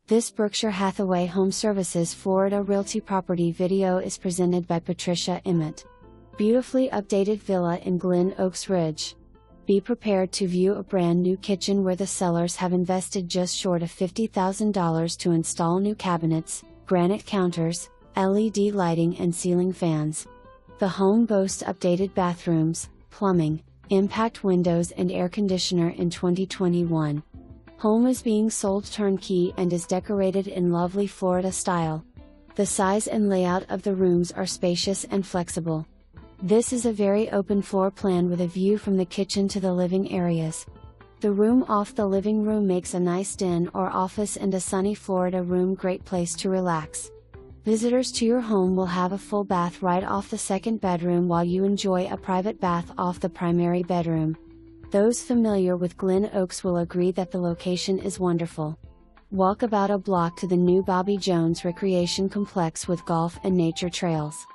This Berkshire Hathaway HomeServices Florida Realty property video is presented by Patricia Emmett. Beautifully updated villa in Glen Oaks Ridge. Be prepared to view a brand new kitchen where the sellers have invested just short of $50,000 to install new cabinets, granite counters, LED lighting and ceiling fans. The home boasts updated bathrooms, plumbing, impact windows and air conditioner in 2021. Home is being sold turnkey and is decorated in lovely Florida style. The size and layout of the rooms are spacious and flexible. This is a very open floor plan with a view from the kitchen to the living areas. The room off the living room makes a nice den or office and a sunny Florida room great place to relax. Visitors to your home will have a full bath right off the second bedroom while you enjoy a private bath off the primary bedroom. Those familiar with Glen Oaks will agree that the location is wonderful. Walk about a block to the new Bobby Jones Recreation Complex with golf and nature trails.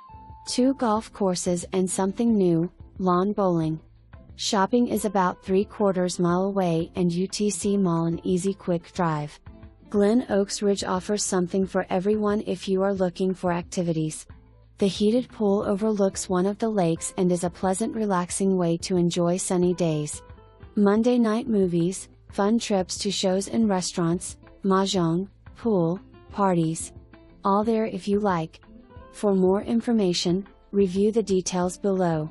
2 golf courses and something new, lawn bowling. Shopping is about 3/4 mile away and UTC Mall an easy quick drive. Glen Oaks Ridge offers something for everyone if you are looking for activities. The heated pool overlooks one of the lakes and is a pleasant relaxing way to enjoy sunny days. Monday night movies, fun trips to shows and restaurants, Mahjong, pool, parties. All there if you like. For more information, review the details below.